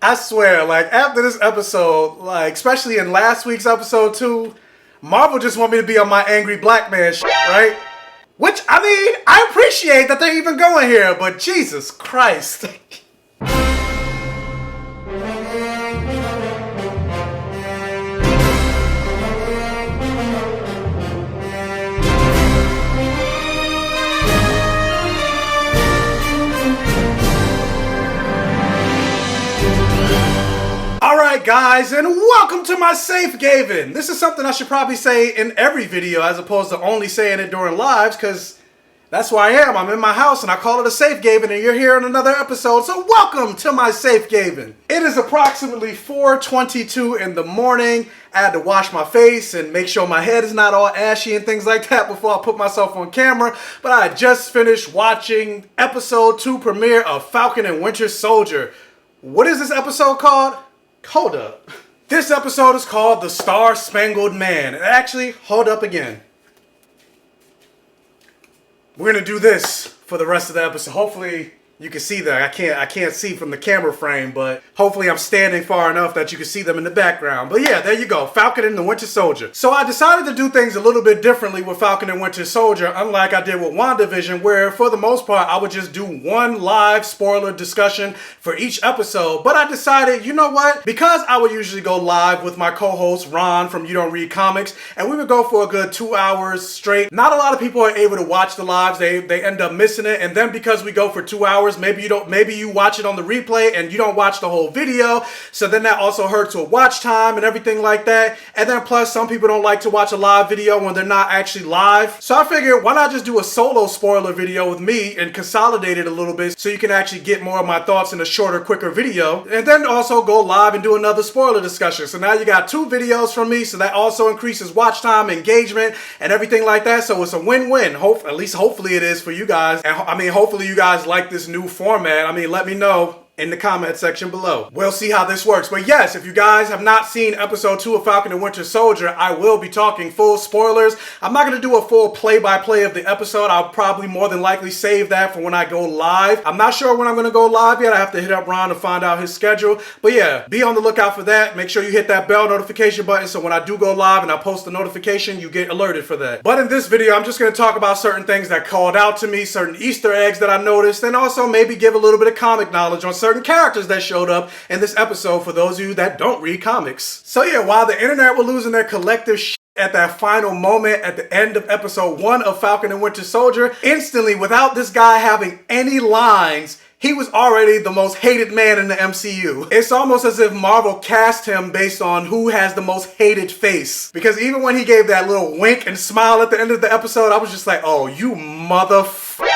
I swear, like, after this episode, like, especially in last week's episode 2, Marvel just want me to be on my angry black man shit, right? Which, I mean, I appreciate that they're even going here, but Jesus Christ. Alright guys, and welcome to my Safe Gaven. This is something I should probably say in every video as opposed to only saying it during lives, because that's where I am. I'm in my house and I call it a Safe Gaven, and you're here in another episode, so welcome to my Safe Gaven. It is approximately 4:22 in the morning. I had to wash my face and make sure my head is not all ashy and things like that before I put myself on camera, but I had just finished watching episode 2 premiere of Falcon and Winter Soldier. What is this episode called? Hold up. This episode is called The Star-Spangled Man. And actually, hold up again. We're gonna do this for the rest of the episode. Hopefully you can see that. I can't see from the camera frame, but hopefully I'm standing far enough that you can see them in the background. But yeah, there you go. Falcon and the Winter Soldier. So I decided to do things a little bit differently with Falcon and Winter Soldier, unlike I did with WandaVision, where for the most part I would just do one live spoiler discussion for each episode. But I decided, you know what? Because I would usually go live with my co-host Ron from You Don't Read Comics, and we would go for a good 2 hours straight. Not a lot of people are able to watch the lives. They end up missing it, and then because we go for 2 hours, maybe you watch it on the replay and you don't watch the whole video, so then that also hurts with watch time and everything like that. And then plus some people don't like to watch a live video when they're not actually live, so I figured why not just do a solo spoiler video with me and consolidate it a little bit so you can actually get more of my thoughts in a shorter, quicker video, and then also go live and do another spoiler discussion. So now you got 2 videos from me, so that also increases watch time, engagement, and everything like that. So it's a win-win. At least hopefully it is for you guys. And I mean, hopefully you guys like this new format. I mean, let me know in the comment section below. We'll see how this works. But yes, if you guys have not seen episode 2 of Falcon and Winter Soldier, I will be talking full spoilers. I'm not going to do a full play-by-play of the episode. I'll probably more than likely save that for when I go live. I'm not sure when I'm going to go live yet. I have to hit up Ron to find out his schedule. But yeah, be on the lookout for that. Make sure you hit that bell notification button so when I do go live and I post the notification, you get alerted for that. But in this video, I'm just going to talk about certain things that called out to me, certain Easter eggs that I noticed, and also maybe give a little bit of comic knowledge on certain characters that showed up in this episode for those of you that don't read comics. So yeah, while the internet were losing their collective shit at that final moment at the end of episode 1 of Falcon and Winter Soldier, instantly, without this guy having any lines, he was already the most hated man in the MCU. It's almost as if Marvel cast him based on who has the most hated face. Because even when he gave that little wink and smile at the end of the episode, I was just like, oh, you motherfucker.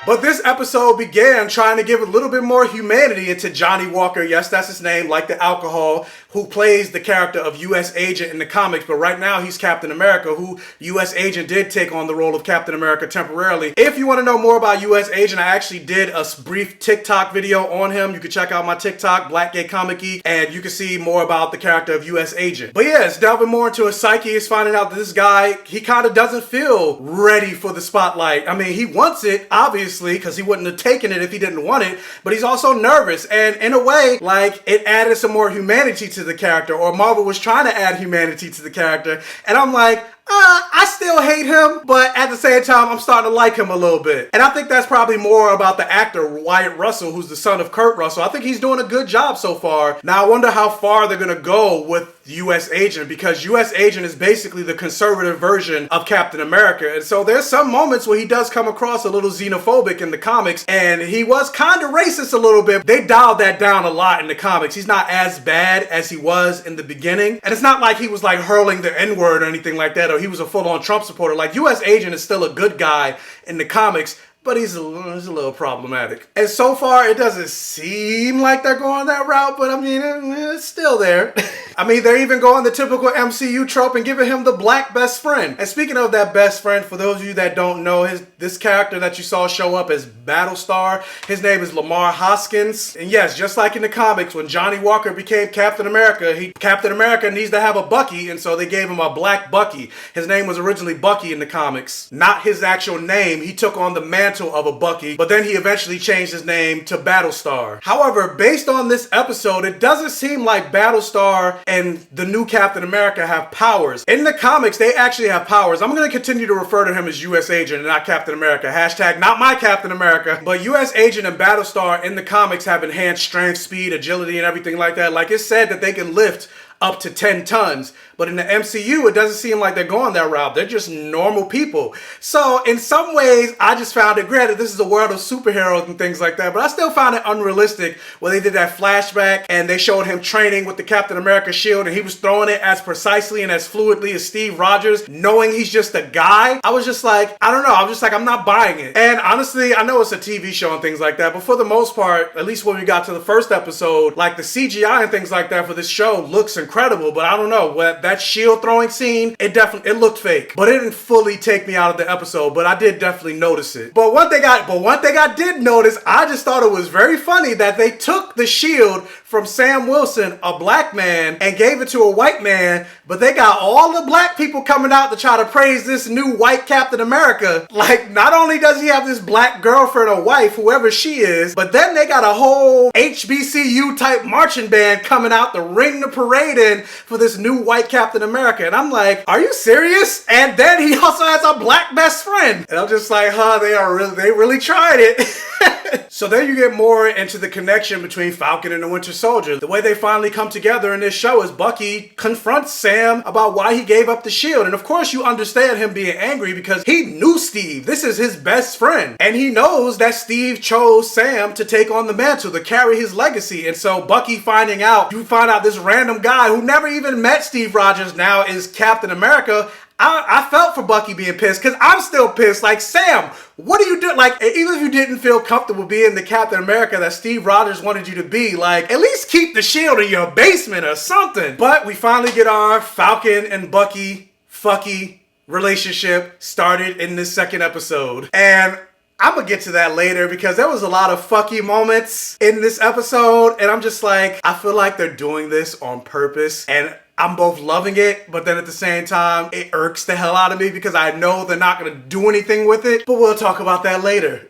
But this episode began trying to give a little bit more humanity into Johnny Walker, yes, that's his name, like the alcohol, who plays the character of U.S. Agent in the comics, but right now he's Captain America, who U.S. Agent did take on the role of Captain America temporarily. If you want to know more about U.S. Agent, I actually did a brief TikTok video on him. You can check out my TikTok, BlackGayComicGeek, and you can see more about the character of U.S. Agent. But yeah, it's delving more into his psyche. It's finding out that this guy, he kind of doesn't feel ready for the spotlight. I mean, he wants it, obviously, because he wouldn't have taken it if he didn't want it, but he's also nervous, and in a way, like, it added some more humanity to the character, or Marvel was trying to add humanity to the character, and I'm like, I still hate him, but at the same time, I'm starting to like him a little bit. And I think that's probably more about the actor, Wyatt Russell, who's the son of Kurt Russell. I think he's doing a good job so far. Now, I wonder how far they're going to go with U.S. Agent, because U.S. Agent is basically the conservative version of Captain America. And so there's some moments where he does come across a little xenophobic in the comics, and he was kind of racist a little bit. They dialed that down a lot in the comics. He's not as bad as he was in the beginning. And it's not like he was like hurling the N-word or anything like that, or he was a full-on Trump supporter. Like, U.S. Agent is still a good guy in the comics, but he's a little problematic. And so far, it doesn't seem like they're going that route, but I mean, it's still there. I mean, they're even going the typical MCU trope and giving him the black best friend. And speaking of that best friend, for those of you that don't know, this character that you saw show up as Battlestar, his name is Lamar Hoskins. And yes, just like in the comics, when Johnny Walker became Captain America, Captain America needs to have a Bucky, and so they gave him a black Bucky. His name was originally Bucky in the comics. Not his actual name. He took on the mantle of a Bucky, but then he eventually changed his name to Battlestar. However, based on this episode, it doesn't seem like Battlestar and the new Captain America have powers. In the comics, they actually have powers. I'm going to continue to refer to him as U.S. Agent and not Captain America. Hashtag not my Captain America. But U.S. Agent and Battlestar in the comics have enhanced strength, speed, agility, and everything like that. Like it's said that they can lift up to 10 tons. But in the MCU, it doesn't seem like they're going that route. They're just normal people. So in some ways, I just found it, granted, this is a world of superheroes and things like that, but I still found it unrealistic when they did that flashback and they showed him training with the Captain America shield and he was throwing it as precisely and as fluidly as Steve Rogers, knowing he's just a guy. I was just like, I don't know. I'm just like, I'm not buying it. And honestly, I know it's a TV show and things like that, but for the most part, at least when we got to the first episode, like the CGI and things like that for this show looks incredible, but I don't know, that shield throwing scene, it looked fake, but it didn't fully take me out of the episode, but I did definitely notice it. But one thing I did notice, I just thought it was very funny that they took the shield from Sam Wilson, a black man, and gave it to a white man, but they got all the black people coming out to try to praise this new white Captain America. Like, not only does he have this black girlfriend or wife, whoever she is, but then they got a whole HBCU type marching band coming out to ring the parade in for this new white Captain America. And I'm like, are you serious? And then he also has a black best friend. And I'm just like, they really tried it. So then you get more into the connection between Falcon and the Winter Soldier. The way they finally come together in this show is Bucky confronts Sam about why he gave up the shield. And of course you understand him being angry because he knew Steve. This is his best friend. And he knows that Steve chose Sam to take on the mantle, to carry his legacy. And so Bucky you find out this random guy who never even met Steve Rogers now is Captain America. I felt for Bucky being pissed because I'm still pissed. Like, Sam, what are you doing? Like, even if you didn't feel comfortable being the Captain America that Steve Rogers wanted you to be, like, at least keep the shield in your basement or something. But we finally get our Falcon and Bucky fucky relationship started in this second episode. And I'm gonna get to that later because there was a lot of fucky moments in this episode. And I'm just like, I feel like they're doing this on purpose. And I'm both loving it, but then at the same time, it irks the hell out of me because I know they're not gonna do anything with it. But we'll talk about that later.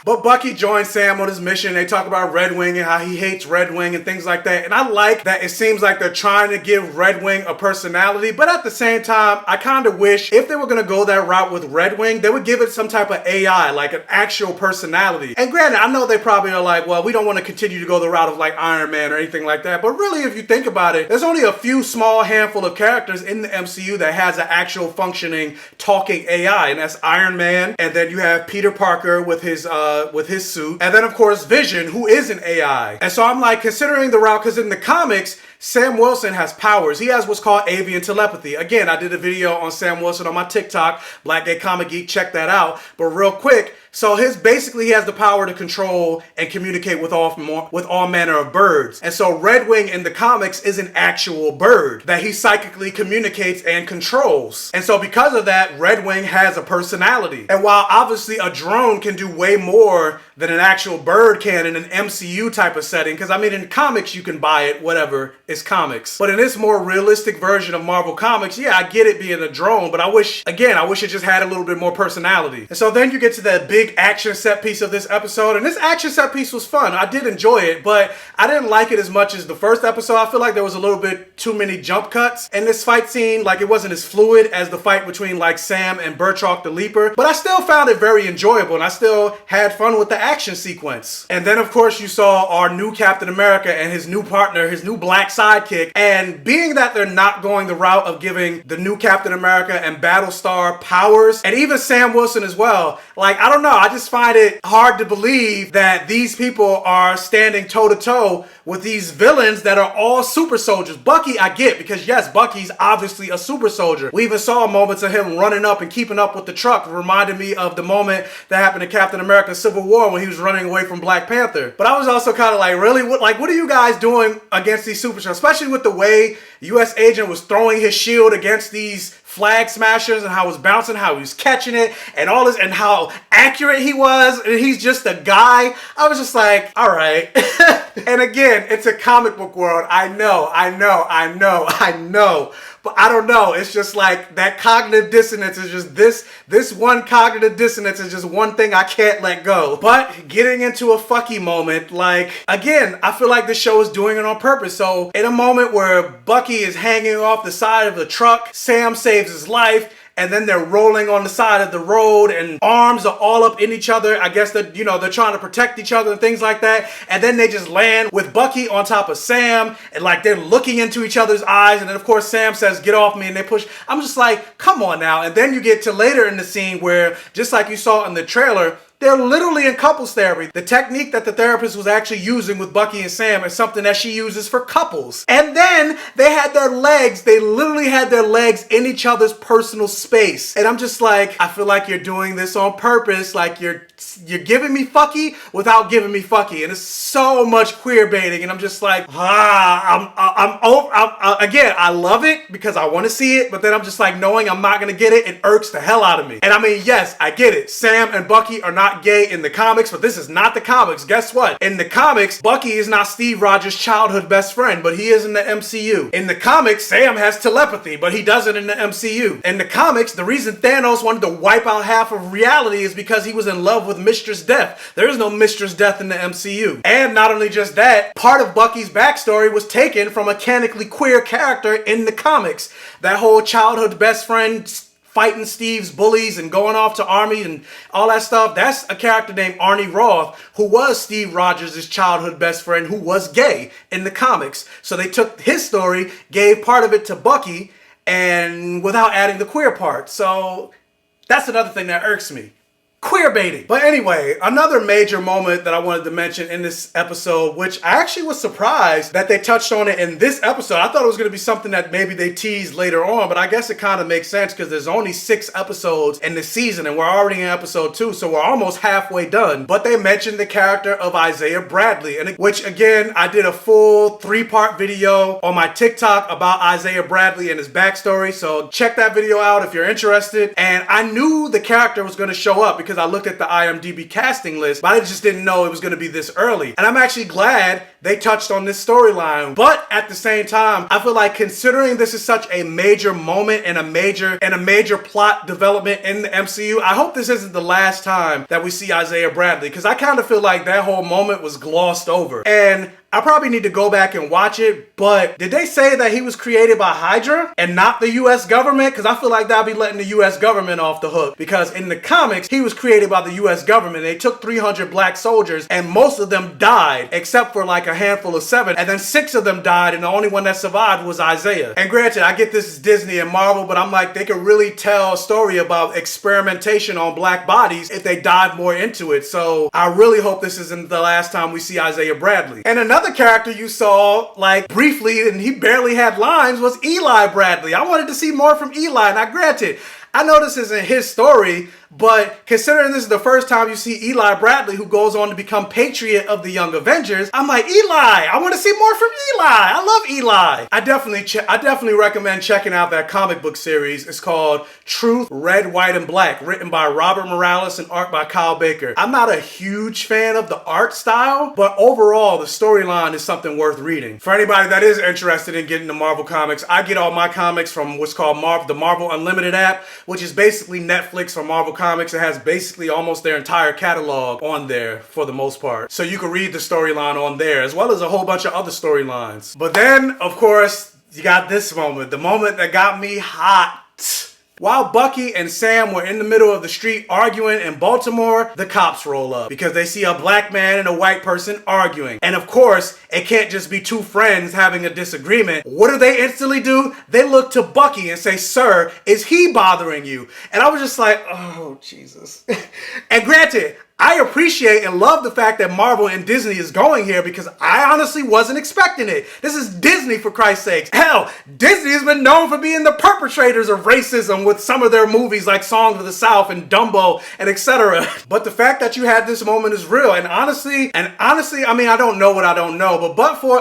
But Bucky joins Sam on his mission. They talk about Red Wing and how he hates Red Wing and things like that. And I like that it seems like they're trying to give Red Wing a personality. But at the same time, I kind of wish if they were going to go that route with Red Wing, they would give it some type of AI, like an actual personality. And granted, I know they probably are like, well, we don't want to continue to go the route of like Iron Man or anything like that. But really, if you think about it, there's only a few small handful of characters in the MCU that has an actual functioning talking AI. And that's Iron Man. And then you have Peter Parker with his suit. And then of course Vision, who is an AI. And so I'm like considering the route, because in the comics, Sam Wilson has powers. He has what's called Avian Telepathy. Again, I did a video on Sam Wilson on my TikTok, BlackGayComicGeek, check that out. But real quick, so basically he has the power to control and communicate with all manner of birds. And so Red Wing in the comics is an actual bird that he psychically communicates and controls. And so because of that, Red Wing has a personality. And while obviously a drone can do way more than an actual bird can in an MCU type of setting, because I mean in comics you can buy it, whatever, it's comics. But in this more realistic version of Marvel Comics, yeah, I get it being a drone, but I wish it just had a little bit more personality. And so then you get to that big action set piece of this episode, and this action set piece was fun. I did enjoy it, but I didn't like it as much as the first episode. I feel like there was a little bit too many jump cuts in this fight scene. Like it wasn't as fluid as the fight between like Sam and Burchak the Leaper, but I still found it very enjoyable and I still had fun with the action sequence. And then of course you saw our new Captain America and his new partner, his new black sidekick, and being that they're not going the route of giving the new Captain America and Battlestar powers, and even Sam Wilson as well, like I don't know, I just find it hard to believe that these people are standing toe-to-toe with these villains that are all super soldiers. Bucky, I get, because yes, Bucky's obviously a super soldier. We even saw moments of him running up and keeping up with the truck. It reminded me of the moment that happened in Captain America Civil War when he was running away from Black Panther. But I was also kind of like, really? What are you guys doing against these super soldiers? Especially with the way U.S. agent was throwing his shield against these flag smashers and how it was bouncing, how he was catching it and all this, and how accurate he was, and he's just a guy. I was just like, all right. And again, it's a comic book world. I know. But I don't know. It's just like that cognitive dissonance is just this one cognitive dissonance is just one thing I can't let go. But getting into a fucky moment, like, again, I feel like this show is doing it on purpose. So in a moment where Bucky is hanging off the side of the truck, Sam saves his life, and then they're rolling on the side of the road and arms are all up in each other. I guess that, they're trying to protect each other and things like that. And then they just land with Bucky on top of Sam, and like they're looking into each other's eyes. And then of course Sam says, "Get off me," and they push. I'm just like, come on now. And then you get to later in the scene where, just like you saw in the trailer, they're literally in couples therapy. The technique that the therapist was actually using with Bucky and Sam is something that she uses for couples. And then they had their legs, they literally had their legs in each other's personal space. And I'm just like, I feel like you're doing this on purpose. Like you're giving me fucky without giving me fucky. And it's so much queer baiting. And I'm just like, again, I love it because I want to see it. But then I'm just like, knowing I'm not going to get it, it irks the hell out of me. And I mean, yes, I get it. Sam and Bucky are not gay in the comics, but this is not the comics. Guess what? In the comics, Bucky is not Steve Rogers' childhood best friend, but he is in the MCU. In the comics, Sam has telepathy, but he doesn't in the MCU. In the comics, the reason Thanos wanted to wipe out half of reality is because he was in love with Mistress Death. There is no Mistress Death in the MCU. And not only just that, part of Bucky's backstory was taken from a canonically queer character in the comics. That whole childhood best friend fighting Steve's bullies and going off to army and all that stuff. That's a character named Arnie Roth, who was Steve Rogers' childhood best friend, who was gay in the comics. So they took his story, gave part of it to Bucky, and without adding the queer part. So that's another thing that irks me. Queer baiting. But anyway, another major moment that I wanted to mention in this episode, which I actually was surprised that they touched on it in this episode. I thought it was going to be something that maybe they teased later on, but I guess it kind of makes sense because there's only 6 episodes in this season and we're already in episode 2, so we're almost halfway done. But they mentioned the character of Isaiah Bradley, and which again, I did a full 3-part video on my TikTok about Isaiah Bradley and his backstory, so check that video out if you're interested. And I knew the character was going to show up because I looked at the IMDb casting list, but I just didn't know it was going to be this early. And I'm actually glad they touched on this storyline. But at the same time, I feel like considering this is such a major moment and a major plot development in the MCU, I hope this isn't the last time that we see Isaiah Bradley, because I kind of feel like that whole moment was glossed over. And I probably need to go back and watch it, but did they say that he was created by Hydra and not the US government? Because I feel like that'd be letting the US government off the hook, because in the comics, he was created by the US government. They took 300 black soldiers and most of them died, except for like a handful of 7, and then 6 of them died, and the only one that survived was Isaiah. And granted, I get this is Disney and Marvel, but I'm like, they could really tell a story about experimentation on black bodies if they dive more into it. So I really hope this isn't the last time we see Isaiah Bradley. And another character you saw like briefly and he barely had lines was Eli Bradley. I wanted to see more from Eli. Now granted, I know this isn't his story, but considering this is the first time you see Eli Bradley, who goes on to become Patriot of the Young Avengers, I'm like, Eli, I want to see more from Eli. I love Eli. I definitely recommend checking out that comic book series. It's called Truth, Red, White, and Black, written by Robert Morales and art by Kyle Baker. I'm not a huge fan of the art style, but overall, the storyline is something worth reading. For anybody that is interested in getting the Marvel comics, I get all my comics from what's called the Marvel Unlimited app, which is basically Netflix for Marvel Comics. It has basically almost their entire catalog on there for the most part. So you can read the storyline on there, as well as a whole bunch of other storylines. But then, of course, you got this moment, the moment that got me hot. While Bucky and Sam were in the middle of the street arguing in Baltimore, the cops roll up because they see a black man and a white person arguing. And of course, it can't just be 2 friends having a disagreement. What do they instantly do? They look to Bucky and say, "Sir, is he bothering you?" And I was just like, oh, Jesus. And granted, I appreciate and love the fact that Marvel and Disney is going here, because I honestly wasn't expecting it. This is Disney, for Christ's sakes. Hell, Disney has been known for being the perpetrators of racism with some of their movies like Songs of the South and Dumbo and etc. But the fact that you had this moment is real. And honestly, I mean, I don't know what I don't know, but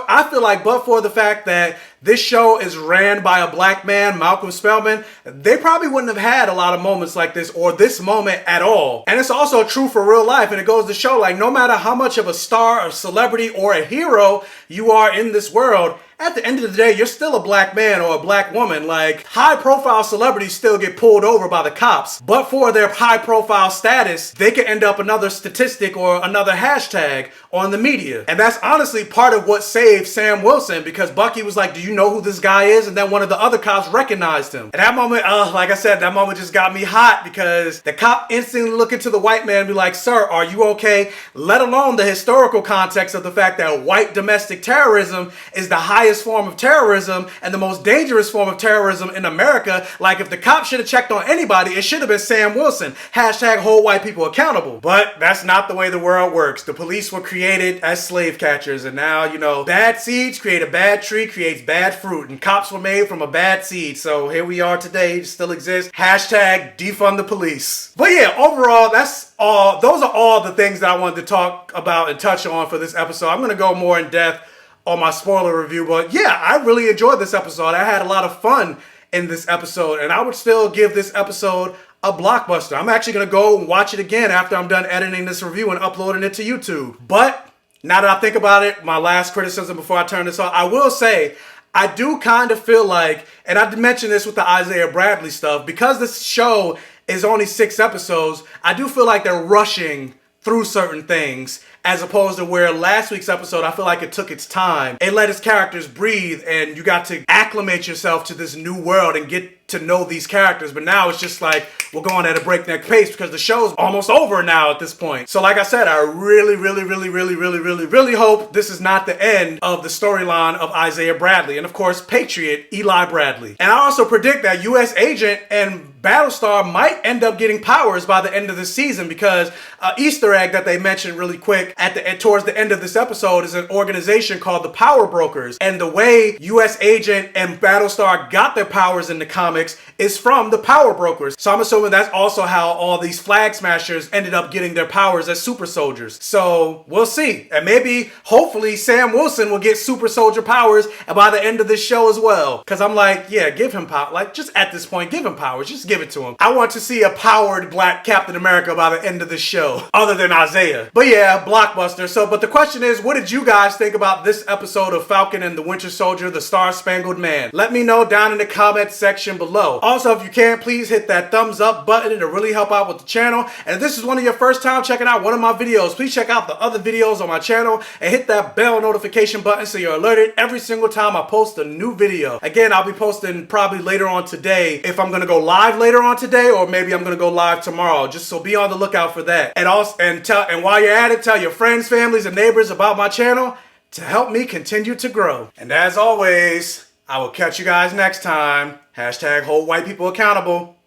I feel like but for the fact that this show is ran by a black man, Malcolm Spellman, they probably wouldn't have had a lot of moments like this or this moment at all. And it's also true for real life, and it goes to show, like, no matter how much of a star, a celebrity, or a hero you are in this world, at the end of the day, you're still a black man or a black woman. Like, high-profile celebrities still get pulled over by the cops, but for their high-profile status, they can end up another statistic or another hashtag on the media. And that's honestly part of what saved Sam Wilson, because Bucky was like, do you know who this guy is? And then one of the other cops recognized him. At that moment, like I said, that moment just got me hot, because the cop instantly looked into the white man and be like, sir, are you okay? Let alone the historical context of the fact that white domestic terrorism is the highest form of terrorism and the most dangerous form of terrorism in America. Like, if the cops should have checked on anybody, it should have been Sam Wilson. Hashtag hold white people accountable. But that's not the way the world works. The police were created as slave catchers, and now, you know, bad seeds create a bad tree, creates bad fruit, and cops were made from a bad seed. So here we are today, it still exists. Hashtag defund the police. But yeah, overall, that's all. Those are all the things that I wanted to talk about and touch on for this episode. I'm going to go more in depth on my spoiler review, but yeah, I really enjoyed this episode. I had a lot of fun in this episode, and I would still give this episode a blockbuster. I'm actually going to go and watch it again after I'm done editing this review and uploading it to YouTube. But now that I think about it, my last criticism before I turn this off, I will say, I do kind of feel like, and I mentioned this with the Isaiah Bradley stuff, because this show is only 6 episodes, I do feel like they're rushing through certain things, as opposed to where last week's episode, I feel like it took its time. It let its characters breathe, and you got to acclimate yourself to this new world and get to know these characters. But now it's just like, we're going at a breakneck pace because the show's almost over now at this point. So like I said, I really hope this is not the end of the storyline of Isaiah Bradley and, of course, Patriot Eli Bradley. And I also predict that U.S. Agent and Battlestar might end up getting powers by the end of the season, because Easter egg that they mentioned really quick towards the end of this episode is an organization called the Power Brokers. And the way U.S. Agent and Battlestar got their powers in the comics is from the Power Brokers. So I'm assuming that's also how all these Flag Smashers ended up getting their powers as super soldiers. So we'll see. And maybe, hopefully, Sam Wilson will get super soldier powers by the end of this show as well. Because I'm like, yeah, give him power. Like, just at this point, give him powers. Just give it to him. I want to see a powered black Captain America by the end of the show, other than Isaiah. But yeah, blockbuster. So, but the question is, what did you guys think about this episode of Falcon and the Winter Soldier, the Star-Spangled Man? Let me know down in the comment section below. Also, if you can, please hit that thumbs up button. It'll really help out with the channel. And if this is one of your first time checking out one of my videos, please check out the other videos on my channel and hit that bell notification button so you're alerted every single time I post a new video. Again, I'll be posting probably later on today, if I'm gonna go live later on today, or maybe I'm gonna go live tomorrow. Just so be on the lookout for that. And also, and while you're at it, tell your friends, families, and neighbors about my channel to help me continue to grow. And as always, I will catch you guys next time. Hashtag hold white people accountable.